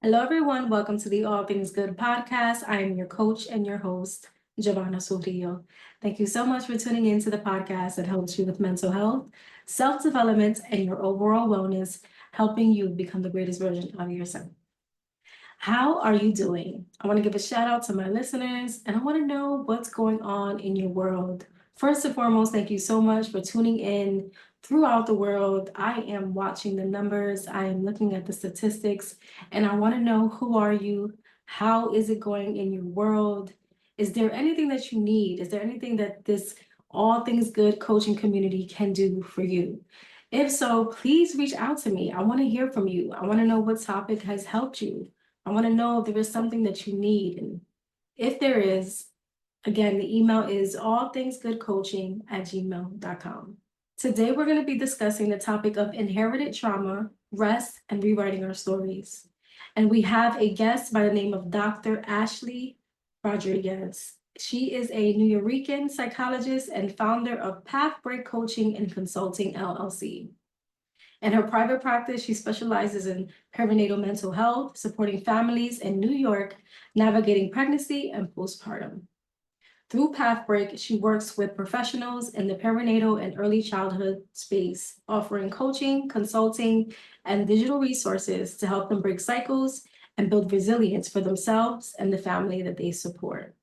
Hello, everyone. Welcome to the All Things Good podcast. I am your coach and your host, Giovanna Sorillo. Thank you so much for tuning in to the podcast that helps you with mental health, self-development, and your overall wellness, helping you become the greatest version of yourself. How are you doing? I want to give a shout out to my listeners, and I want to know what's going on in your world. First and foremost, thank you so much for tuning in throughout the world. I am watching the numbers, I am looking at the statistics, and I want to know, who are you? How is it going in your world? Is there anything that you need? Is there anything that this All Things Good coaching community can do for you? If so, please reach out to me. I want to hear from you. I want to know what topic has helped you. I want to know if there is something that you need. And if there is, again, the email is allthingsgoodcoaching@gmail.com. Today, we're going to be discussing the topic of inherited trauma, rest, and rewriting our stories. And we have a guest by the name of Dr. Ashley Rodriguez. She is a Nuyorican psychologist and founder of Pathbreak Coaching and Consulting, LLC. In her private practice, she specializes in perinatal mental health, supporting families in New York, navigating pregnancy and postpartum. Through Pathbreak, she works with professionals in the perinatal and early childhood space, offering coaching, consulting, and digital resources to help them break cycles and build resilience for themselves and the family that they support.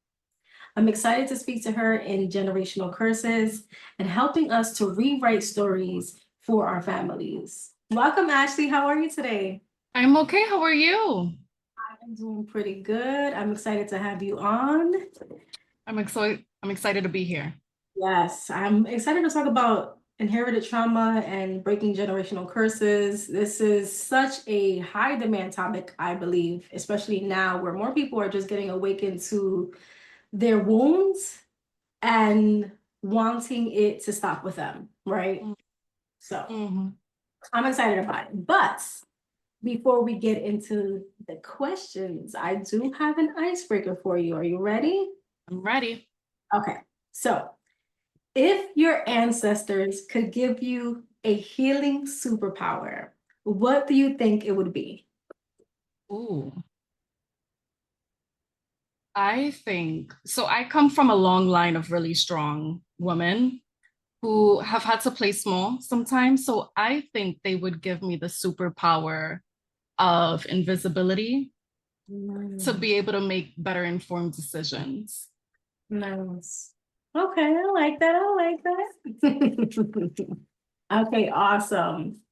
I'm excited to speak to her in Generational Curses and helping us to rewrite stories for our families. Welcome, Ashley. How are you today? I'm okay. How are you? I'm doing pretty good. I'm excited to have you on. I'm excited to be here. Yes, I'm excited to talk about inherited trauma and breaking generational curses. This is such a high demand topic, I believe, especially now where more people are just getting awakened to their wounds and wanting it to stop with them, right? So I'm excited about it. But before we get into the questions, I do have an icebreaker for you. Are you ready? I'm ready. Okay. So if your ancestors could give you a healing superpower, what do you think it would be? Ooh. I think so. I come from a long line of really strong women who have had to play small sometimes. So I think they would give me the superpower of invisibility to be able to make better informed decisions. Nice. Okay, I like that. I like that. Okay, awesome.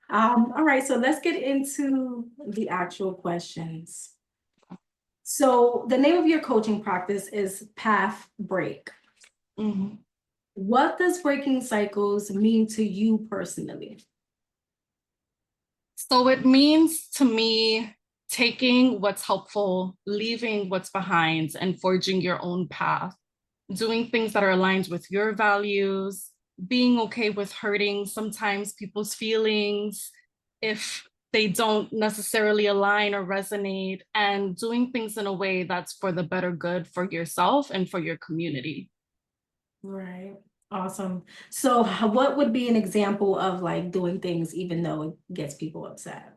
All right, so let's get into the actual questions. So the name of your coaching practice is Path Break. What does breaking cycles mean to you personally? So it means to me taking what's helpful, leaving what's behind, and forging your own path, doing things that are aligned with your values, being okay with hurting sometimes people's feelings if they don't necessarily align or resonate, and doing things in a way that's for the better good for yourself and for your community. Right. Awesome. So what would be an example of like doing things even though it gets people upset?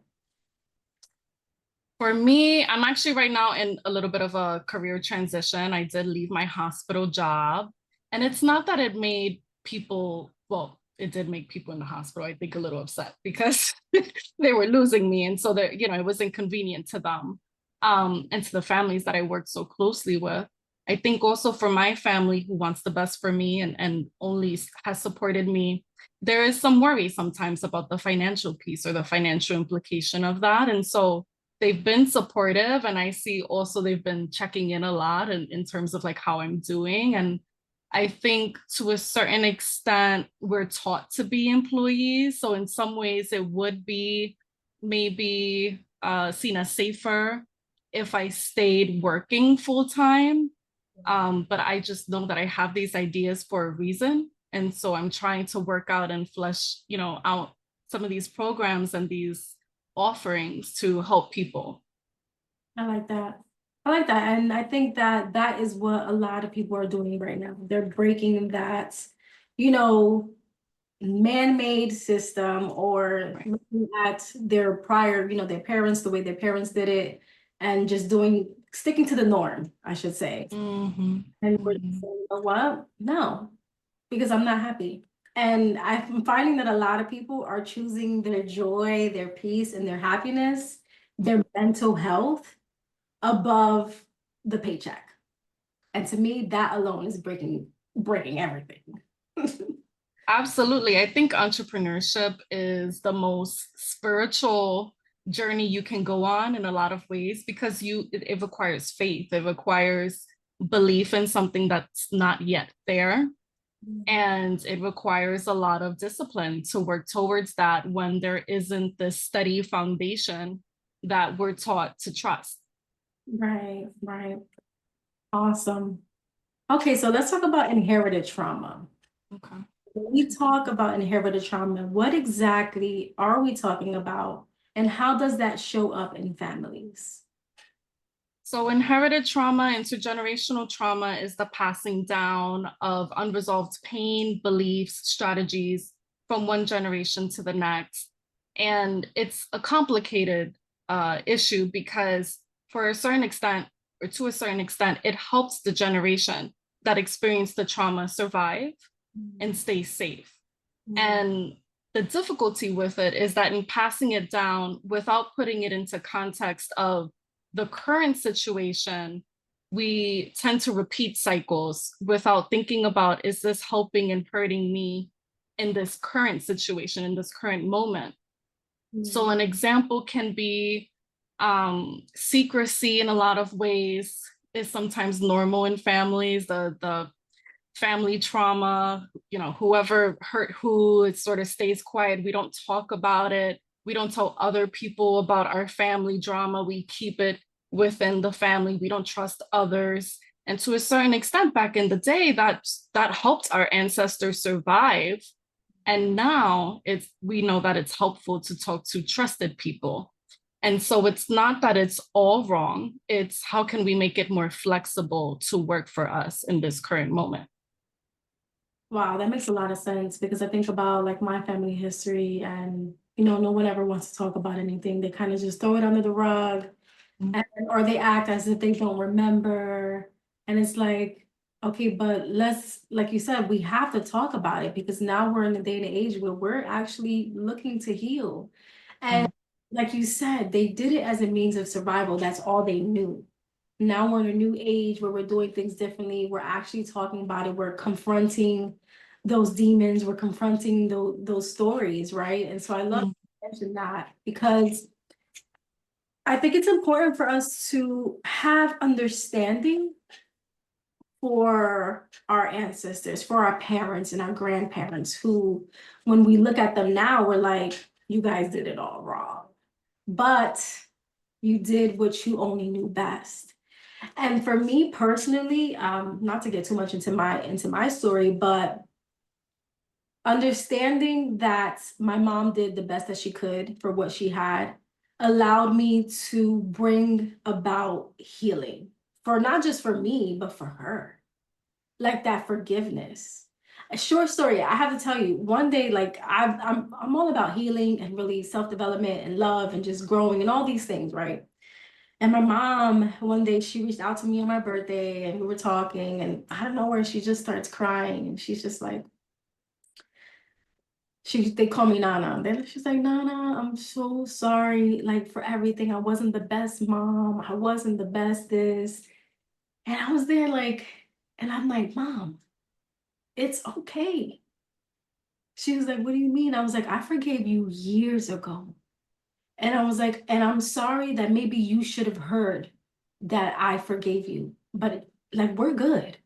For me, I'm actually right now in a little bit of a career transition. I did leave my hospital job, and it's not that it made people, well, it did make people in the hospital, I think, a little upset because they were losing me. And so that, it was inconvenient to them, and to the families that I worked so closely with. I think also for my family who wants the best for me and only has supported me, there is some worry sometimes about the financial piece or the financial implication of that. And so they've been supportive, and I see also they've been checking in a lot in terms of like how I'm doing. And I think to a certain extent, we're taught to be employees. So in some ways it would be maybe seen as safer if I stayed working full time. But I just know that I have these ideas for a reason. And so I'm trying to work out and flesh, out some of these programs and these offerings to help people. I like that. I like that. And I think that that is what a lot of people are doing right now. They're breaking that, you know, man-made system or Right. looking at their prior, their parents, the way their parents did it, and just sticking to the norm, I should say. Mhm, And we're just mhm. saying, you know what? No, because I'm not happy. And I'm finding that a lot of people are choosing their joy, their peace, and their happiness, their mental health above the paycheck. And to me, that alone is breaking everything. Absolutely. I think entrepreneurship is the most spiritual journey you can go on in a lot of ways because it requires faith. It requires belief in something that's not yet there. And it requires a lot of discipline to work towards that when there isn't this steady foundation that we're taught to trust. Right, right. Awesome. Okay, so let's talk about inherited trauma. Okay. When we talk about inherited trauma, what exactly are we talking about, and how does that show up in families? So, inherited trauma, intergenerational trauma is the passing down of unresolved pain, beliefs, strategies from one generation to the next. And it's a complicated issue because, for a certain extent, or to a certain extent, it helps the generation that experienced the trauma survive and stay safe. Mm. And the difficulty with it is that in passing it down without putting it into context of the current situation, we tend to repeat cycles without thinking about, is this helping and hurting me in this current situation, in this current moment? So, Mm. an example can be secrecy in a lot of ways is sometimes normal in families. The family trauma, whoever hurt who, it sort of stays quiet. We don't talk about it. We don't tell other people about our family drama. We keep it within the family. We don't trust others. And to a certain extent, back in the day, that helped our ancestors survive. And now we know that it's helpful to talk to trusted people. And so it's not that it's all wrong. It's how can we make it more flexible to work for us in this current moment? Wow, that makes a lot of sense because I think about like my family history and no one ever wants to talk about anything. They kind of just throw it under the rug and or they act as if they don't remember. And it's like, okay, but like you said, we have to talk about it because now we're in a day and age where we're actually looking to heal. And Mhm. like you said, they did it as a means of survival. That's all they knew. Now we're in a new age where we're doing things differently. We're actually talking about it. We're confronting those demons. We're confronting those stories, right? And so I love Mhm. to mention that because I think it's important for us to have understanding for our ancestors, for our parents and our grandparents, who, when we look at them now, we're like, you guys did it all wrong. But you did what you only knew best. And for me personally, not to get too much into my story, but understanding that my mom did the best that she could for what she had allowed me to bring about healing for not just for me, but for her. Like that forgiveness. A short story, I have to tell you, one day, like I'm all about healing and really self-development and love and just growing and all these things, right? And my mom, one day she reached out to me on my birthday and we were talking and I don't know where she just starts crying and she's just like, they call me Nana. Then she's like, Nana, I'm so sorry, like for everything. I wasn't the best mom. I wasn't the best this. And I was there like, and I'm like, Mom, it's okay. She was like, what do you mean? I was like, I forgave you years ago. And I was like, and I'm sorry that maybe you should have heard that I forgave you, but like, we're good.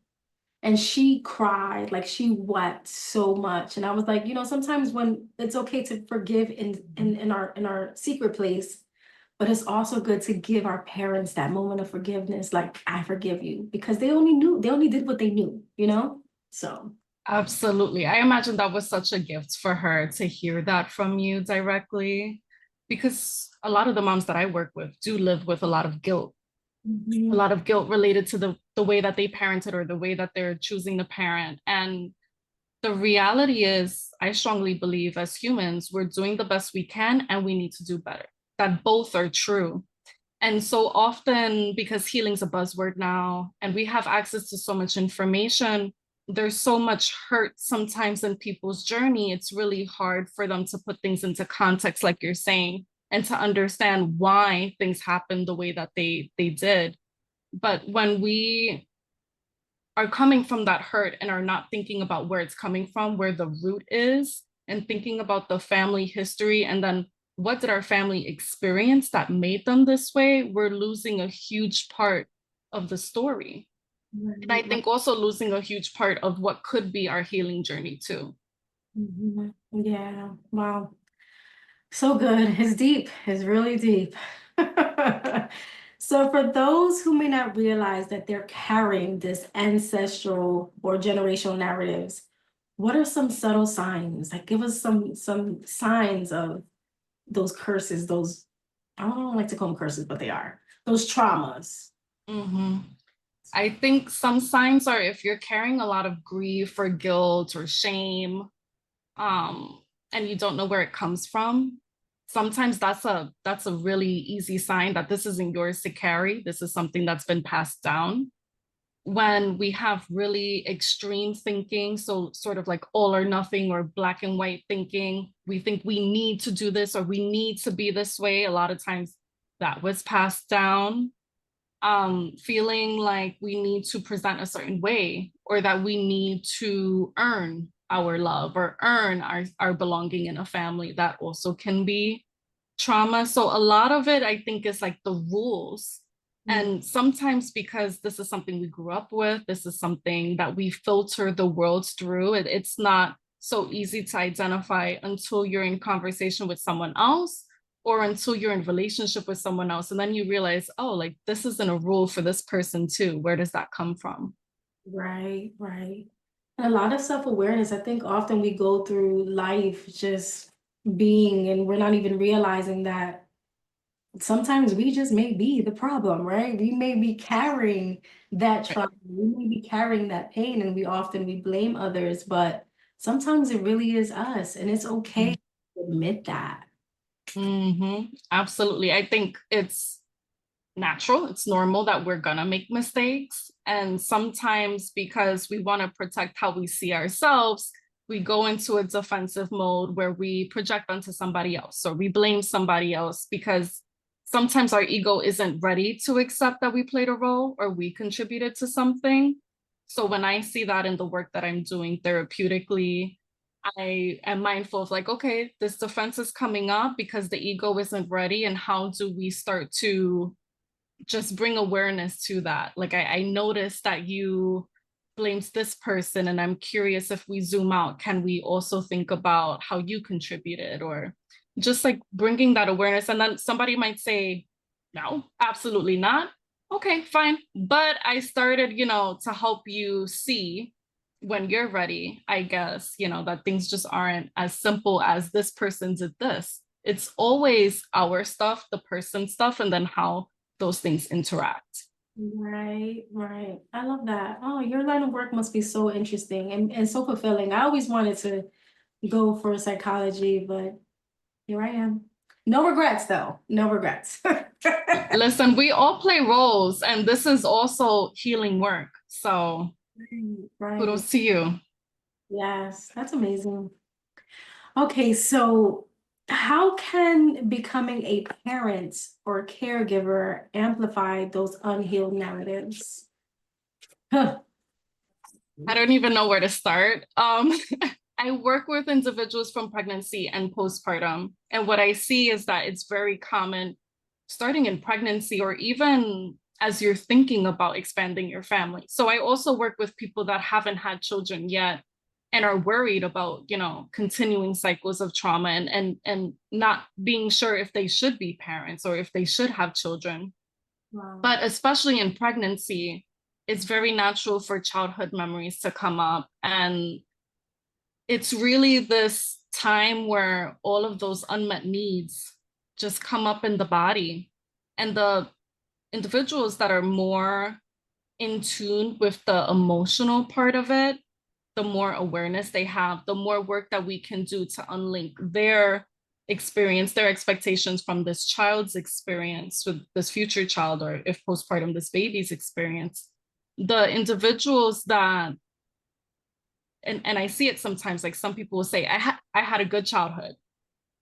And she cried, like she wept so much. And I was like, sometimes when it's okay to forgive in our secret place, but it's also good to give our parents that moment of forgiveness, like I forgive you, because they only did what they knew. So Absolutely. I imagine that was such a gift for her to hear that from you directly, because a lot of the moms that I work with do live with a lot of guilt a Mhm. lot of guilt related to the way that they parented or the way that they're choosing to parent. And the reality is, I strongly believe as humans, we're doing the best we can and we need to do better. That both are true. And so often, because healing's a buzzword now, and we have access to so much information, there's so much hurt sometimes in people's journey. It's really hard for them to put things into context, like you're saying, and to understand why things happened the way that they did. But when we are coming from that hurt and are not thinking about where it's coming from, where the root is, and thinking about the family history, and then what did our family experience that made them this way, we're losing a huge part of the story. And I Right, right. think also losing a huge part of what could be our healing journey too. Mhm. Yeah. Wow. So good. It's deep. It's really deep. So, for those who may not realize that they're carrying this ancestral or generational narratives, what are some subtle signs? Like, give us some signs of those curses. Those, I don't like to call them curses, but they are those traumas. Mhm. I think some signs are if you're carrying a lot of grief or guilt or shame, um, and you don't know where it comes from, sometimes that's a really easy sign that this isn't yours to carry. This is something that's been passed down. When we have really extreme thinking, so sort of like all or nothing or black and white thinking, we think we need to do this or we need to be this way. A lot of times that was passed down. Feeling like we need to present a certain way or that we need to earn our love or earn our belonging in a family, that also can be trauma. So a lot of it, I think, is like the rules. Mm. And sometimes because this is something we grew up with, this is something that we filter the world through, it's not so easy to identify until you're in conversation with someone else or until you're in relationship with someone else. And then you realize, oh, like this isn't a rule for this person too. Where does that come from? Right, right. And a lot of self-awareness. I think often we go through life just being, and we're not even realizing that sometimes we just may be the problem, right? We may be carrying that Right. trauma, we may be carrying that pain, and we blame others, but sometimes it really is us, and it's okay to admit that. Absolutely. I think it's natural, it's normal that we're gonna make mistakes. And sometimes because we want to protect how we see ourselves, we go into a defensive mode where we project onto somebody else or we blame somebody else because sometimes our ego isn't ready to accept that we played a role or we contributed to something. So when I see that in the work that I'm doing therapeutically, I am mindful of like, okay, this defense is coming up because the ego isn't ready. And how do we start to just bring awareness to that? Like I noticed that you blames this person, and I'm curious if we zoom out, can we also think about how you contributed or just like bringing that awareness? And then somebody might say, no, absolutely not. Okay, fine. But I started, to help you see when you're ready, I guess, that things just aren't as simple as this person did this. It's always our stuff, the person stuff, and then how those things interact. Right, right. I love that. Oh, your line of work must be so interesting and so fulfilling. I always wanted to go for psychology, but here I am. No regrets, though. No regrets. Listen, we all play roles, and this is also healing work. So Right, right. kudos to you. Yes, that's amazing. Okay, so how can becoming a parent or caregiver amplify those unhealed narratives? Huh. I don't even know where to start. I work with individuals from pregnancy and postpartum, and what I see is that it's very common starting in pregnancy or even as you're thinking about expanding your family. So I also work with people that haven't had children yet and are worried about, continuing cycles of trauma and not being sure if they should be parents or if they should have children. Wow. But especially in pregnancy, it's very natural for childhood memories to come up. And it's really this time where all of those unmet needs just come up in the body. And the individuals that are more in tune with the emotional part of it, the more awareness they have, the more work that we can do to unlink their experience, their expectations from this child's experience with this future child, or if postpartum, this baby's experience. The individuals that, and I see it sometimes, like some people will say, I had a good childhood.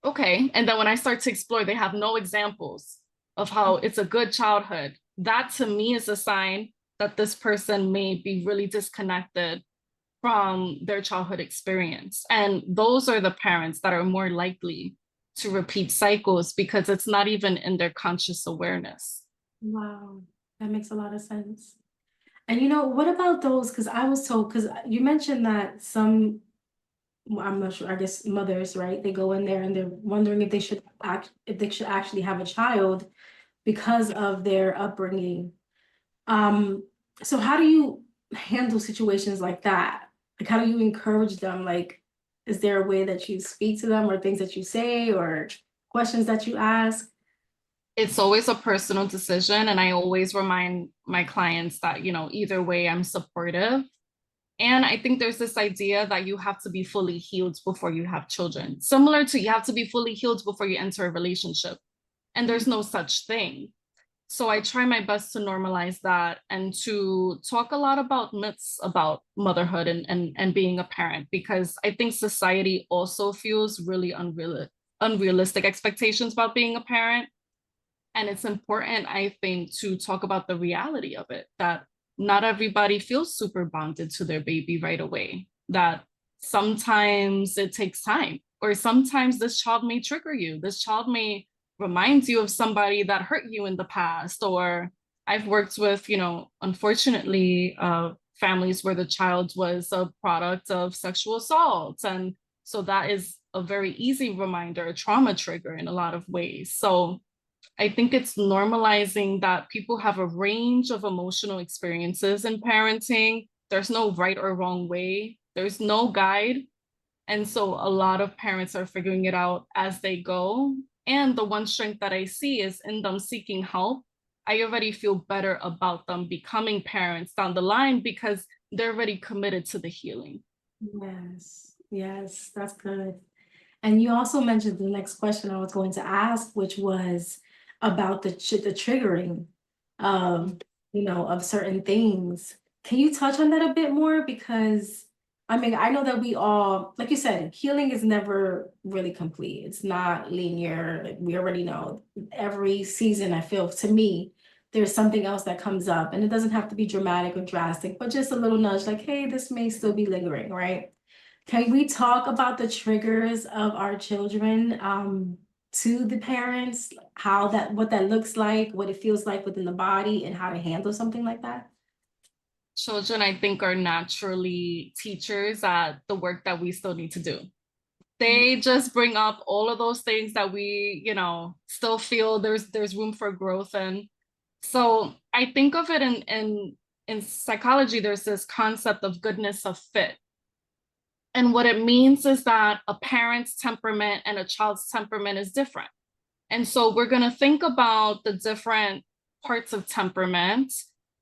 Okay. And then when I start to explore, they have no examples of how it's a good childhood. That to me is a sign that this person may be really disconnected from their childhood experience. And those are the parents that are more likely to repeat cycles because it's not even in their conscious awareness. Wow, that makes a lot of sense. And what about those? Because I was told, because you mentioned that some, well, I'm not sure, I guess mothers, right? They go in there and they're wondering if they should actually have a child because of their upbringing. So how do you handle situations like that? Like, how do you encourage them? Like, is there a way that you speak to them or things that you say or questions that you ask? It's always a personal decision. And I always remind my clients that, either way, I'm supportive. And I think there's this idea that you have to be fully healed before you have children, similar to you have to be fully healed before you enter a relationship. And there's no such thing. So I try my best to normalize that and to talk a lot about myths about motherhood and being a parent, because I think society also feels really unrealistic expectations about being a parent. And it's important, I think, to talk about the reality of it, that not everybody feels super bonded to their baby right away, that sometimes it takes time, or sometimes this child may trigger you. This child may remind you of somebody that hurt you in the past. Or I've worked with, unfortunately, families where the child was a product of sexual assault. And so that is a very easy reminder, a trauma trigger in a lot of ways. So I think it's normalizing that people have a range of emotional experiences in parenting. There's no right or wrong way, there's no guide. And so a lot of parents are figuring it out as they go. And the one strength that I see is in them seeking help. I already feel better about them becoming parents down the line because they're already committed to the healing. Yes, yes, that's good. And you also mentioned the next question I was going to ask, which was about the triggering of, of certain things. Can you touch on that a bit more? Because I mean, I know that we all, like you said, healing is never really complete. It's not linear. Like, we already know every season, I feel to me, there's something else that comes up, and it doesn't have to be dramatic or drastic, but just a little nudge like, hey, this may still be lingering, right? Can we talk about the triggers of our children to the parents, what that looks like, what it feels like within the body, and how to handle something like that? Children, I think, are naturally teachers at the work that we still need to do. They just bring up all of those things that we, still feel there's room for growth in. So I think of it in psychology, there's this concept of goodness of fit. And what it means is that a parent's temperament and a child's temperament is different. And so we're going to think about the different parts of temperament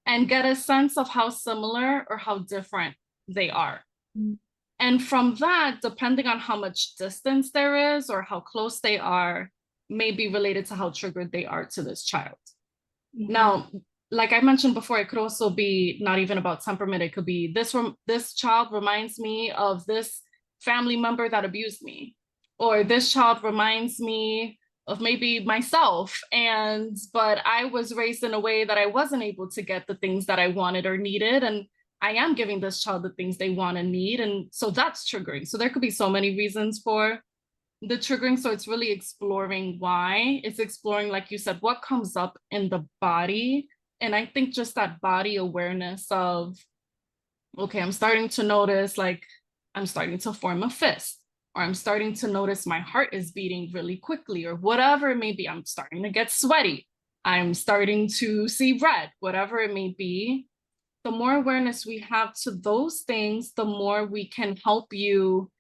and get a sense of how similar or how different they are. Mhm. And from that, depending on how much distance there is or how close they are, may be related to how triggered they are to this child. Mhm. Now, like I mentioned before, it could also be not even about temperament. It could be this child reminds me of this family member that abused me, or this child reminds me of maybe myself. But I was raised in a way that I wasn't able to get the things that I wanted or needed. And I am giving this child the things they want and need. And so that's triggering. So there could be so many reasons for the triggering. So it's really exploring why. It's exploring, like you said, what comes up in the body. And I think just that body awareness of, okay, I'm starting to notice, like, I'm starting to form a fist, or I'm starting to notice my heart is beating really quickly, or whatever it may be. I'm starting to get sweaty. I'm starting to see red, whatever it may be. The more awareness we have to those things, the more we can help you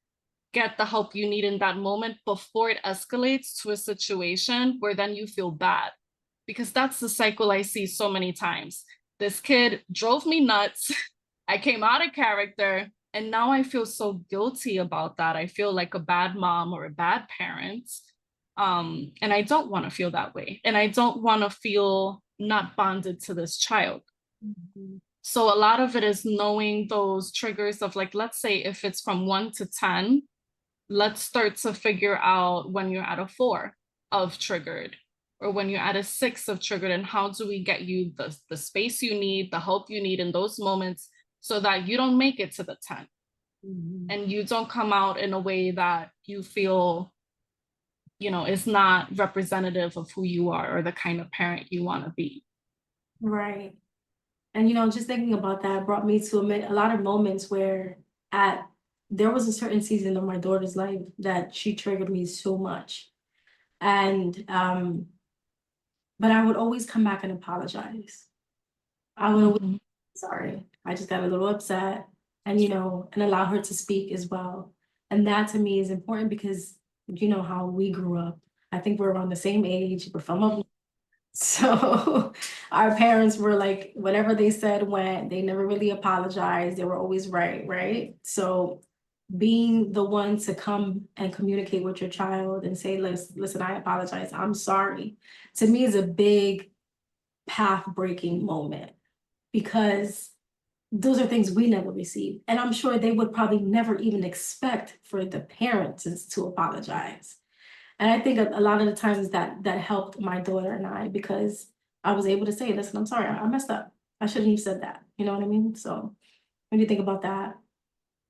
get the help you need in that moment before it escalates to a situation where then you feel bad. because that's the cycle I see so many times. This kid drove me nuts. I came out of character, and now I feel so guilty about that. I feel like a bad mom or a bad parent. And I don't want to feel that way. And I don't want to feel not bonded to this child. Mhm. So a lot of it is knowing those triggers of, like, let's say if it's from 1 to 10, let's start to figure out when you're at a 4 of triggered, or when you're at a 6 of triggered, and how do we get you the space you need, the help you need in those moments, so that you don't make it to the 10 Mhm. and you don't come out in a way that you feel, is not representative of who you are or the kind of parent you want to be. Right. And just thinking about that brought me to a lot of moments where there was a certain season of my daughter's life that she triggered me so much. And but I would always come back and apologize. I would always Mhm. sorry. I just got a little upset, and allow her to speak as well. And that to me is important because you know how we grew up. I think we're around the same age. We're from up. So our parents were like, whatever they said went, they never really apologized. They were always right, right? So being the one to come and communicate with your child and say, listen, I apologize, I'm sorry, to me is a big path breaking moment because those are things we never received. And I'm sure they would probably never even expect for the parents to apologize. And I think a lot of the times that helped my daughter and I because I was able to say, listen, I'm sorry, I messed up. I shouldn't have said that. You know what I mean? So when you think about that.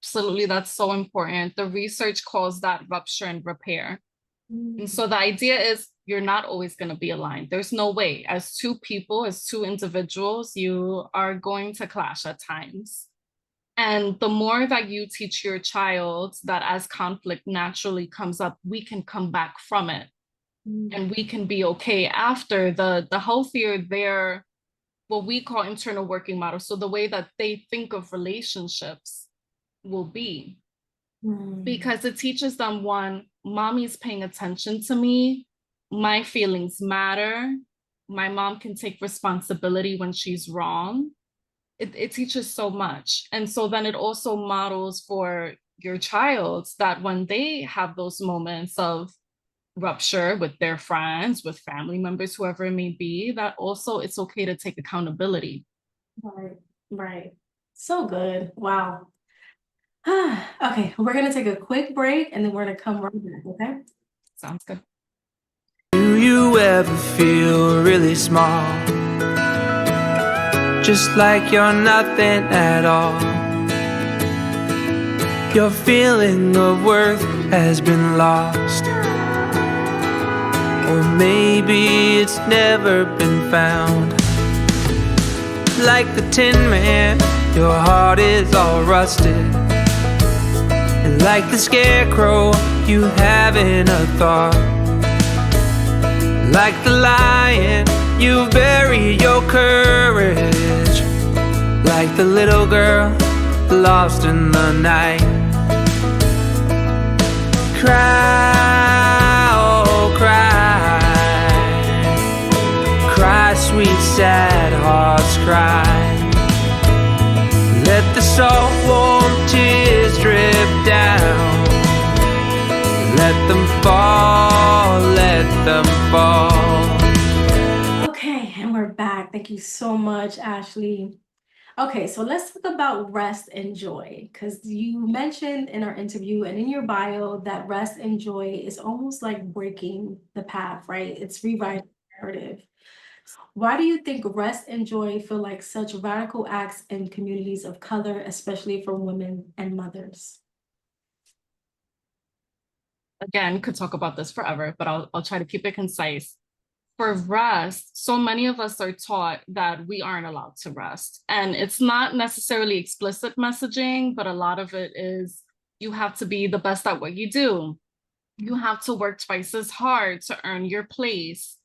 Absolutely, that's so important. The research calls that rupture and repair. And Mm. so the idea is you're not always going to be aligned. There's no way. As two people, as two individuals, you are going to clash at times. And the more that you teach your child that as conflict naturally comes up, we can come back from it Mm. and we can be okay after, the healthier their what we call internal working model. So the way that they think of relationships will be, Mm. because it teaches them, one, mommy's paying attention to me, my feelings matter, my mom can take responsibility when she's wrong. It teaches so much. And so then it also models for your child that when they have those moments of rupture with their friends, with family members, whoever it may be, that also it's okay to take accountability. Right, right. So good. Wow. Okay, we're gonna take a quick break and then we're gonna come right back, okay? Sounds good. Do you ever feel really small? Just like you're nothing at all. Your feeling of worth has been lost. Or maybe it's never been found. Like the Tin Man, your heart is all rusted. And like the Scarecrow, you haven't a thought. Like the lion, you bury your courage. Like the little girl lost in the night. Cry, oh cry. Cry, sweet sad hearts cry. Let the salt warm tears drip down. Let them fall, let them fall. Okay, and we're back. Thank you so much, Ashley. Okay, so let's talk about rest and joy, because you mentioned in our interview and in your bio that rest and joy is almost like breaking the path, right? It's rewriting the narrative. Why do you think rest and joy feel like such radical acts in communities of color, especially for women and mothers? Again, could talk about this forever, but I'll try to keep it concise. For rest, so many of us are taught that we aren't allowed to rest. And it's not necessarily explicit messaging, but a lot of it is you have to be the best at what you do. You have to work twice as hard to earn your place.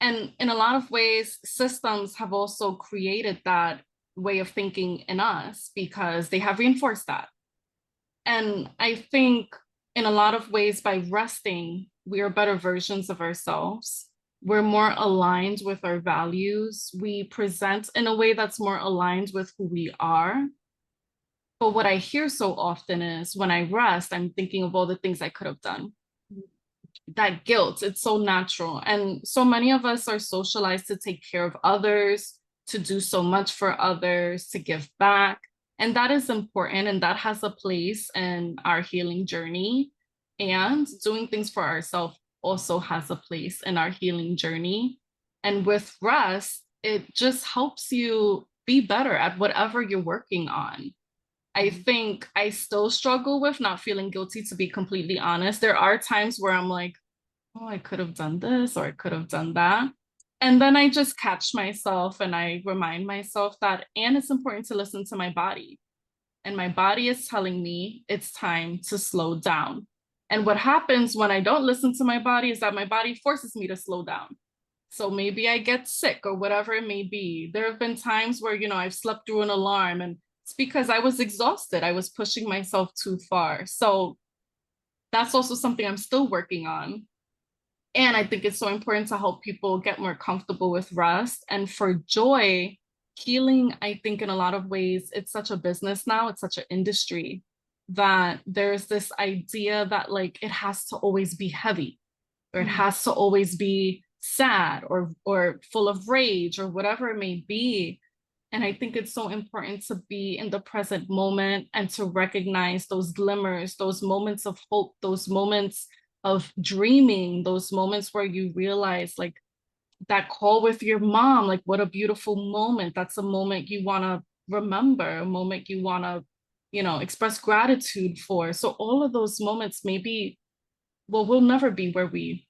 And in a lot of ways, systems have also created that way of thinking in us because they have reinforced that. And I think in a lot of ways, by resting, we are better versions of ourselves. we're more aligned with our values. We present in a way that's more aligned with who we are. But what I hear so often is when I rest, I'm thinking of all the things I could have done. That guilt, it's so natural. And so many of us are socialized to take care of others, to do so much for others, to give back. And that is important. And that has a place in our healing journey. And doing things for ourselves also has a place in our healing journey. And with rest, it just helps you be better at whatever you're working on. I think I still struggle with not feeling guilty, to be completely honest. There are times where I'm like, oh, I could have done this or I could have done that. And then I just catch myself and I remind myself that, and it's important to listen to my body. And my body is telling me it's time to slow down. And what happens when I don't listen to my body is that my body forces me to slow down. So maybe I get sick or whatever it may be. There have been times where, I've slept through an alarm and it's because I was exhausted. I was pushing myself too far. So that's also something I'm still working on. And I think it's so important to help people get more comfortable with rest. And for joy, healing, I think in a lot of ways, it's such a business now, it's such an industry that there's this idea that like it has to always be heavy, or it has to always be sad or full of rage or whatever it may be. And I think it's so important to be in the present moment and to recognize those glimmers, those moments of hope, those moments of dreaming, those moments where you realize like that call with your mom, like what a beautiful moment. That's a moment you want to remember, a moment you want to, express gratitude for. So all of those moments maybe, well, we'll never be where we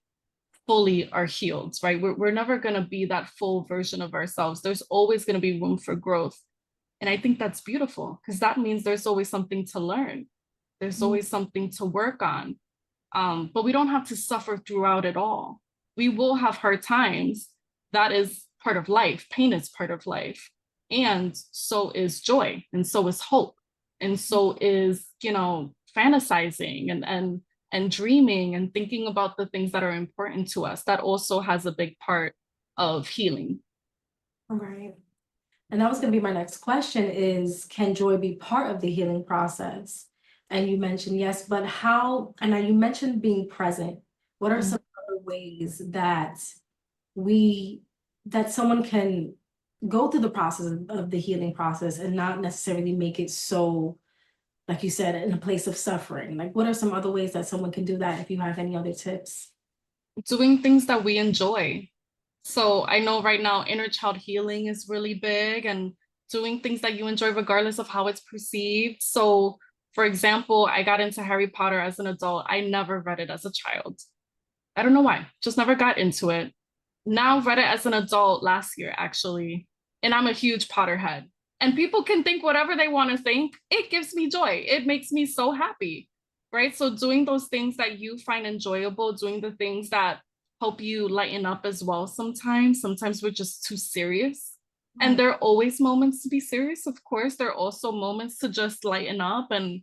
fully are healed, right? We're never going to be that full version of ourselves. There's always going to be room for growth. And I think that's beautiful because that means there's always something to learn. There's always something to work on. But we don't have to suffer throughout it all. We will have hard times. That is part of life. Pain is part of life. And so is joy. And so is hope. And so is, fantasizing and dreaming and thinking about the things that are important to us. That also has a big part of healing. All right. And that was going to be my next question is, can joy be part of the healing process? And you mentioned yes, but how, and now you mentioned being present. What are some other ways that someone can go through the process of the healing process and not necessarily make it so, like you said, in a place of suffering? Like, what are some other ways that someone can do that if you have any other tips? Doing things that we enjoy. So I know right now inner child healing is really big and doing things that you enjoy regardless of how it's perceived. So for example, I got into Harry Potter as an adult. I never read it as a child. I don't know why, just never got into it. Now read it as an adult last year, actually. And I'm a huge Potterhead. And people can think whatever they want to think. It gives me joy. It makes me so happy, right? So doing those things that you find enjoyable, doing the things that help you lighten up as well sometimes. Sometimes we're just too serious. And there are always moments to be serious, of course. There are also moments to just lighten up and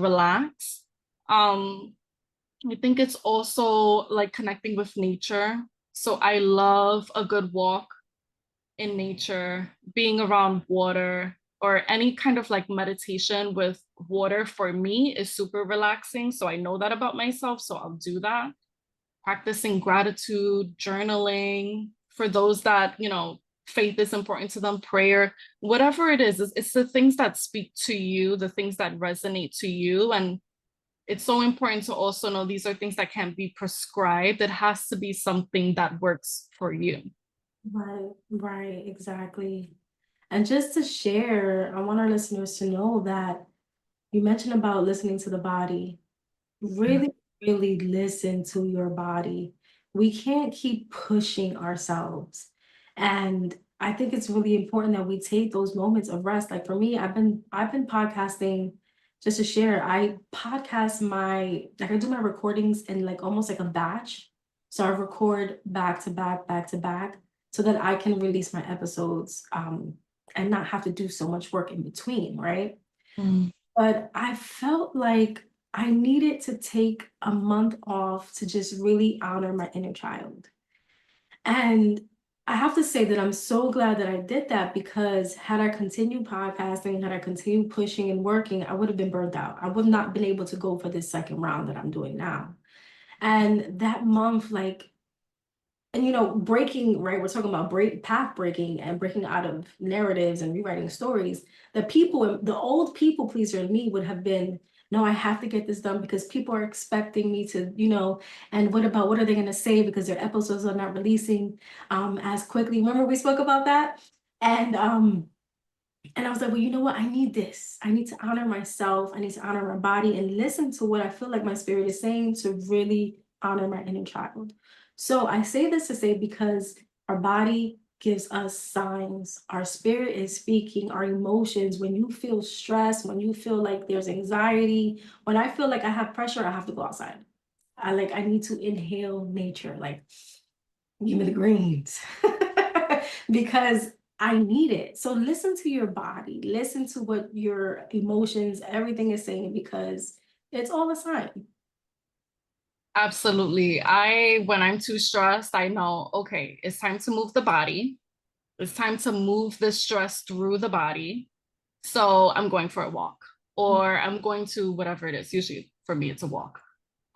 relax. I think it's also like connecting with nature. So I love a good walk in nature, being around water, or any kind of like meditation with water for me is super relaxing. So I know that about myself, so I'll do that. Practicing gratitude, journaling, for those that, faith is important to them, prayer, whatever it is, it's the things that speak to you, the things that resonate to you. And it's so important to also know these are things that can't be prescribed. It has to be something that works for you. Right, exactly. And just to share, I want our listeners to know that you mentioned about listening to the body. Really, really listen to your body. We can't keep pushing ourselves. And I think it's really important that we take those moments of rest. Like for me, I've been podcasting, just to share. I podcast I do my recordings in like almost like a batch. So I record back to back so that I can release my episodes and not have to do so much work in between, right? But I felt like I needed to take a month off to just really honor my inner child. And I have to say that I'm so glad that I did that, because had I continued podcasting, had I continued pushing and working, I would have been burnt out. I would not been able to go for this second round that I'm doing now. And that month, like, and breaking, right? We're talking about path breaking and breaking out of narratives and rewriting stories. The old people pleaser in me would have been, no, I have to get this done because people are expecting me to, and what are they going to say because their episodes are not releasing as quickly. Remember we spoke about that? And I was like, well, you know what? I need this. I need to honor myself. I need to honor my body and listen to what I feel like my spirit is saying to really honor my inner child. So I say this to say, because our body gives us signs. Our spirit is speaking, our emotions. When you feel stress, when you feel like there's anxiety, when I feel like I have pressure, I have to go outside. I need to inhale nature. Like, give me the greens. Because I need it. So listen to your body, listen to what your emotions, everything is saying, because it's all a sign. Absolutely. When I'm too stressed, I know, okay, it's time to move the body. It's time to move the stress through the body. So I'm going for a walk, or I'm going to whatever it is. Usually for me, it's a walk.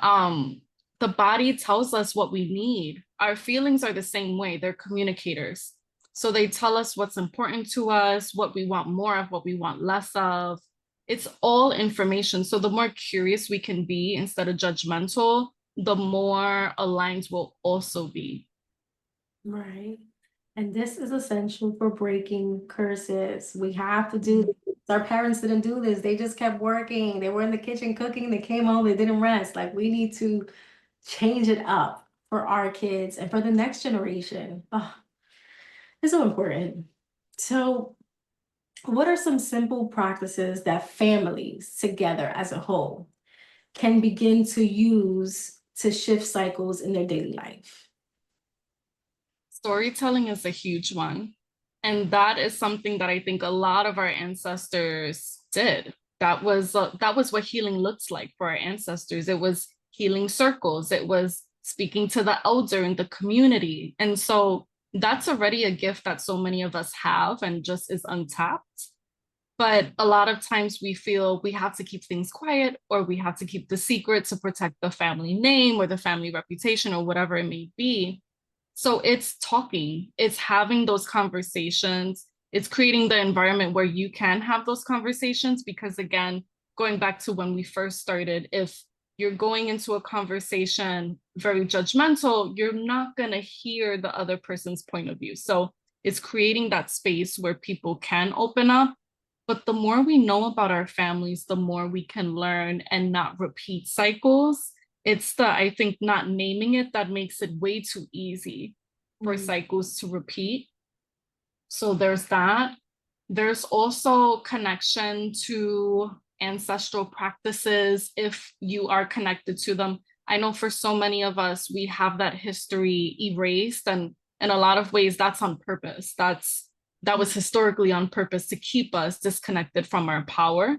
The body tells us what we need. Our feelings are the same way. They're communicators. So they tell us what's important to us, what we want more of, what we want less of. It's all information. So the more curious we can be instead of judgmental, the more aligned we'll also be. Right. And this is essential for breaking curses. We have to do this. Our parents didn't do this. They just kept working. They were in the kitchen cooking. They came home. They didn't rest. Like, we need to change it up for our kids and for the next generation. Oh, it's so important. So, what are some simple practices that families together as a whole can begin to use to shift cycles in their daily life? Storytelling is a huge one. And that is something that I think a lot of our ancestors did. That was what healing looks like for our ancestors. It was healing circles. It was speaking to the elder in the community. And so that's already a gift that so many of us have and just is untapped. But a lot of times we feel we have to keep things quiet, or we have to keep the secret to protect the family name or the family reputation or whatever it may be. So it's talking, it's having those conversations, it's creating the environment where you can have those conversations. Because again, going back to when we first started, if you're going into a conversation very judgmental, you're not going to hear the other person's point of view. So it's creating that space where people can open up. But the more we know about our families, the more we can learn and not repeat cycles. It's I think, not naming it that makes it way too easy for cycles to repeat. So there's that. There's also connection to ancestral practices if you are connected to them. I know for so many of us, we have that history erased, and in a lot of ways that's on purpose. That was historically on purpose to keep us disconnected from our power.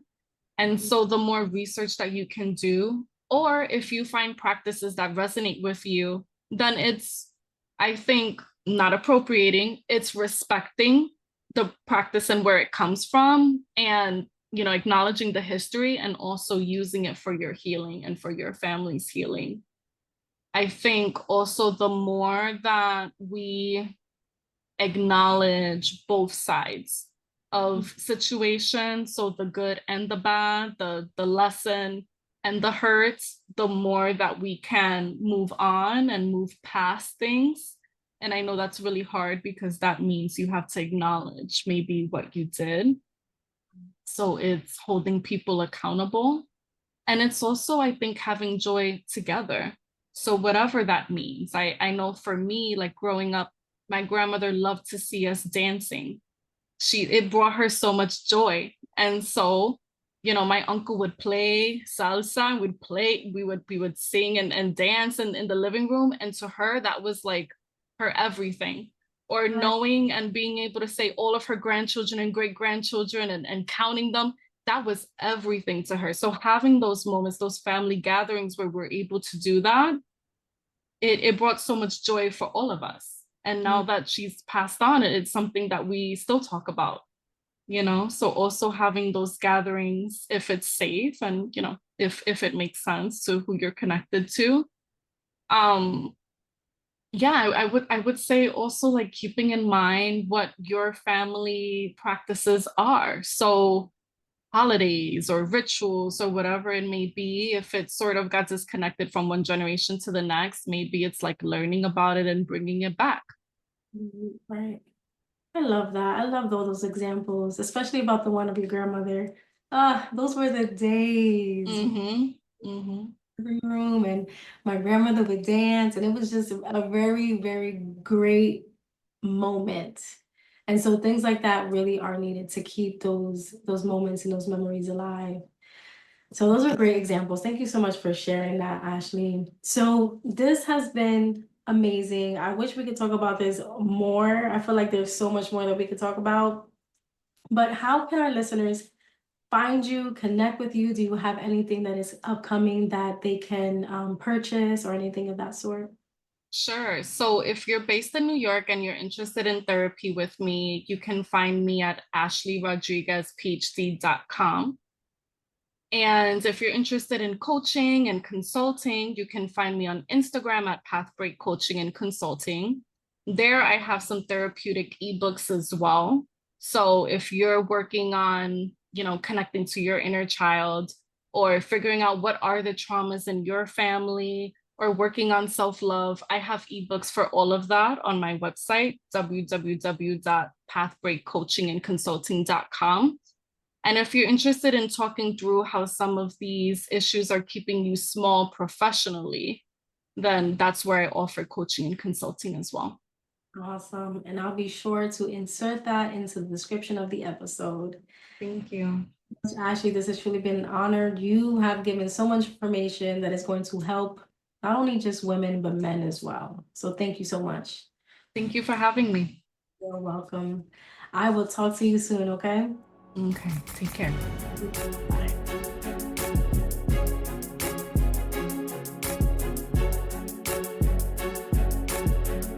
And so the more research that you can do, or if you find practices that resonate with you, then it's, I think, not appropriating, it's respecting the practice and where it comes from, and acknowledging the history and also using it for your healing and for your family's healing. I think also the more that we acknowledge both sides of situations, so the good and the bad, the lesson and the hurts, the more that we can move on and move past things. And I know that's really hard because that means you have to acknowledge maybe what you did. So it's holding people accountable. And it's also, I think, having joy together. So whatever that means, I know for me, like growing up, my grandmother loved to see us dancing. It brought her so much joy. And so, my uncle would play salsa, we would sing and dance in the living room. And to her, that was like her everything. Or knowing and being able to say all of her grandchildren and great grandchildren and counting them, that was everything to her. So having those moments, those family gatherings where we're able to do that, it brought so much joy for all of us. And now that she's passed on, it's something that we still talk about, So also having those gatherings, if it's safe and, if it makes sense to who you're connected to. Yeah, I would say also like keeping in mind what your family practices are. So holidays or rituals or whatever it may be, if it sort of got disconnected from one generation to the next, maybe it's like learning about it and bringing it back. Right. I love that. I love all those examples, especially about the one of your grandmother. Those were the days. Living room, and my grandmother would dance, and it was just a very, very great moment. And so things like that really are needed to keep those moments and those memories alive. So those are great examples. Thank you so much for sharing that, Ashley. So this has been amazing. I wish we could talk about this more. I feel like there's so much more that we could talk about. But how can our listeners find you, connect with you? Do you have anything that is upcoming that they can purchase or anything of that sort? Sure. So if you're based in New York and you're interested in therapy with me, you can find me at ashleyrodriguezphd.com. And if you're interested in coaching and consulting, you can find me on Instagram at Pathbreak Coaching and Consulting. There, I have some therapeutic ebooks as well. So if you're working on, connecting to your inner child, or figuring out what are the traumas in your family, or working on self-love, I have ebooks for all of that on my website, www.pathbreakcoachingandconsulting.com. And if you're interested in talking through how some of these issues are keeping you small professionally, then that's where I offer coaching and consulting as well. Awesome. And I'll be sure to insert that into the description of the episode. Thank you. Ashley, this has truly been an honor. You have given so much information that is going to help not only just women, but men as well. So thank you so much. Thank you for having me. You're welcome. I will talk to you soon, okay? Okay, take care. Bye.